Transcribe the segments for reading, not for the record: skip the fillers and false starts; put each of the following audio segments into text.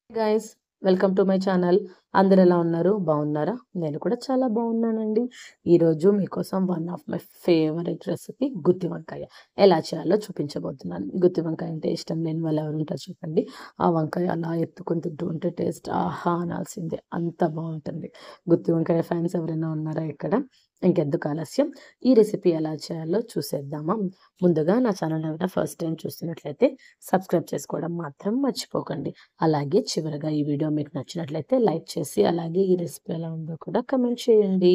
Guys, welcome to my channel. అందరు ఎలా ఉన్నారు? బాగున్నారా? నేను కూడా చాలా బాగున్నానండి. ఈరోజు మీకోసం one of my favourite recipe గుత్తి వంకాయ ఎలా చేయాలో చూపించబోతున్నాను. గుత్తి వంకాయ అంటే ఇష్టం లేని వాళ్ళు ఎవరు ఉంటారు చెప్పండి. ఆ వంకాయ అలా ఎత్తుకొని తింటూ ఉంటే టేస్ట్ ఆహా అనాల్సిందే, అంత బాగుంటుంది. గుత్తి వంకాయ ఫ్యాన్స్ ఎవరైనా ఉన్నారా ఇక్కడ? ఇంకెందుకు ఆలస్యం, ఈ రెసిపీ ఎలా చేయాలో చూసేద్దామా? ముందుగా నా ఛానల్ ఏమైనా ఫస్ట్ టైం చూస్తున్నట్లయితే సబ్స్క్రైబ్ చేసుకోవడం మాత్రం మర్చిపోకండి. అలాగే చివరగా ఈ వీడియో మీకు నచ్చినట్లయితే లైక్ చేసి అలాగే ఈ రెసిపీ ఎలా ఉందో కూడా కమెంట్ చేయండి.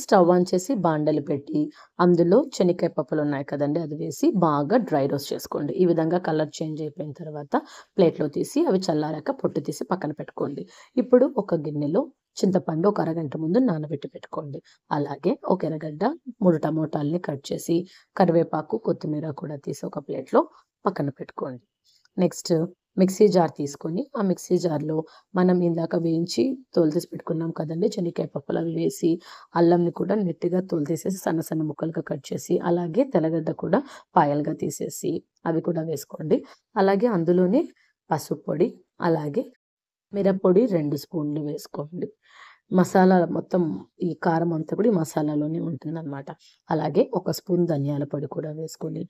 స్టవ్ ఆన్ చేసి బాండలు పెట్టి అందులో శనక్కాయ పప్పులు ఉన్నాయి కదండి, అది వేసి బాగా డ్రై రోస్ట్ చేసుకోండి. ఈ విధంగా కలర్ చేంజ్ అయిపోయిన తర్వాత ప్లేట్లో తీసి అవి చల్లారాక పొట్టు తీసి పక్కన పెట్టుకోండి. ఇప్పుడు ఒక గిన్నెలో చింతపండు ఒక అరగంట ముందు నానబెట్టి పెట్టుకోండి. అలాగే ఒక ఎర్రగడ్డ, 3 టమోటాలని కట్ చేసి, కరివేపాకు, కొత్తిమీర కూడా తీసి ఒక ప్లేట్లో పక్కన పెట్టుకోండి. నెక్స్ట్ మిక్సీ జార్ తీసుకొని ఆ మిక్సీ జార్లో మనం ఇందాక వేయించి తోలు తీసి పెట్టుకున్నాం కదండి శనక్కాయ పప్పులు, అవి వేసి అల్లంని కూడా నెట్టిగా తోలు తీసేసి సన్న సన్న ముక్కలుగా కట్ చేసి, అలాగే తెల్లగడ్డ కూడా పాయలుగా తీసేసి అవి కూడా వేసుకోండి. అలాగే అందులోనే పసుపు పొడి, అలాగే మిరప్పొడి 2 స్పూన్లు వేసుకోండి. మసాలా మొత్తం ఈ కారం అంతా కూడా ఈ మసాలాలోనే ఉంటుందన్నమాట. అలాగే 1 స్పూన్ ధనియాల పొడి కూడా వేసుకొని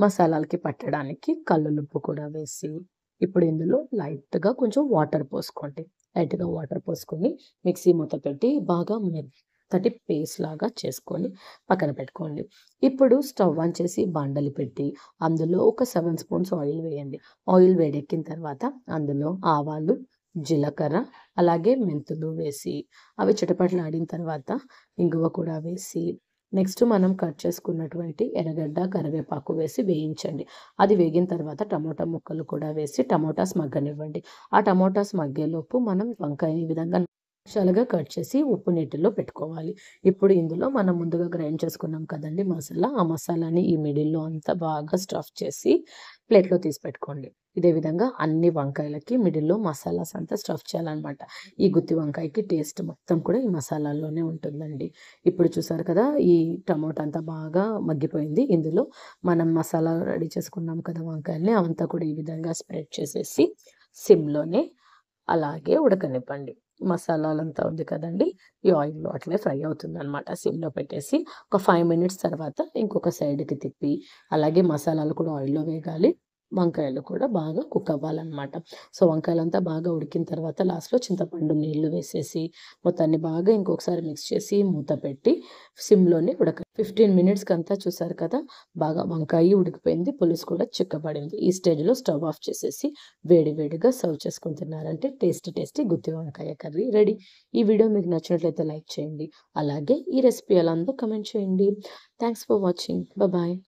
మసాలాలకి పట్టడానికి కల్లులుప్పు కూడా వేసి, ఇప్పుడు ఇందులో లైట్గా కొంచెం వాటర్ పోసుకోండి. లైట్గా వాటర్ పోసుకొని మిక్సీ మూత పెట్టి బాగా మెత్తటి పేస్ట్ లాగా చేసుకొని పక్కన పెట్టుకోండి. ఇప్పుడు స్టవ్ ఆన్ చేసి బాండలి పెట్టి అందులో ఒక 7 స్పూన్స్ ఆయిల్ వేయండి. ఆయిల్ వేడెక్కిన తర్వాత అందులో ఆవాలు, జీలకర్ర, అలాగే మెంతులు వేసి అవి చిటపటలాడిన తర్వాత ఇంగువ కూడా వేసి, నెక్స్ట్ మనం కట్ చేసుకున్నటువంటి ఎర్రగడ్డ, కరివేపాకు వేసి వేయించండి. అది వేగిన తర్వాత టమోటా ముక్కలు కూడా వేసి టమోటాస్ మగ్గనివ్వండి. ఆ టమోటాస్ మగ్గేలోపు మనం వంకాయ ఈ విధంగా నిమిషాలుగా కట్ చేసి ఉప్పు నీటిలో పెట్టుకోవాలి. ఇప్పుడు ఇందులో మనం ముందుగా గ్రైండ్ చేసుకున్నాం కదండి మసాలా, ఆ మసాలాని ఈ మిడిల్లో అంతా బాగా స్టఫ్ చేసి ప్లేట్లో తీసి పెట్టుకోండి. ఇదే విధంగా అన్ని వంకాయలకి మిడిల్లో మసాలాస్ అంతా స్టఫ్ చేయాలన్నమాట. ఈ గుత్తి వంకాయకి టేస్ట్ మొత్తం కూడా ఈ మసాలాల్లోనే ఉంటుందండి. ఇప్పుడు చూసారు కదా, ఈ టమోటా అంతా బాగా మగ్గిపోయింది. ఇందులో మనం మసాలా రెడీ చేసుకున్నాం కదా వంకాయల్ని, అవంతా కూడా ఈ విధంగా స్ప్రెడ్ చేసేసి సిమ్లోనే అలాగే ఉడకనివ్వండి. మసాలాలంతా ఉంది కదండి, ఈ ఆయిల్‌లో అట్లే ఫ్రై అవుతుందనమాట. సిమ్‌లో పెట్టేసి ఒక 5 మినిట్స్ తర్వాత ఇంకొక సైడ్‌కి తిప్పి, అలాగే మసాలాలు కూడా ఆయిల్‌లో వేగాలి. వంకాయలు కూడా బాగా కుక్ అవ్వాలనమాట. సో, వంకాయలంతా బాగా ఉడికిన తర్వాత లాస్ట్‌లో చింతపండు నీళ్లు వేసేసి మొత్తాన్ని బాగా ఇంకొకసారి మిక్స్ చేసి మూత పెట్టి సిమ్‌లోనే 15 మినిట్స్‌కంతా చూసారు కదా, బాగా వంకాయ ఉడికిపోయింది, పులుసు కూడా చిక్కబడింది. ఈ స్టేజ్‌లో స్టవ్ ఆఫ్ చేసేసి వేడి వేడిగా సర్వ్ చేసుకొని తిన్నారంటే టేస్టీ గుత్తి వంకాయ కర్రీ రెడీ. ఈ వీడియో మీకు నచ్చినట్లయితే లైక్ చేయండి. అలాగే ఈ రెసిపీ ఎలా ఉందో కమెంట్ చేయండి. Thanks for watching. బాయ్.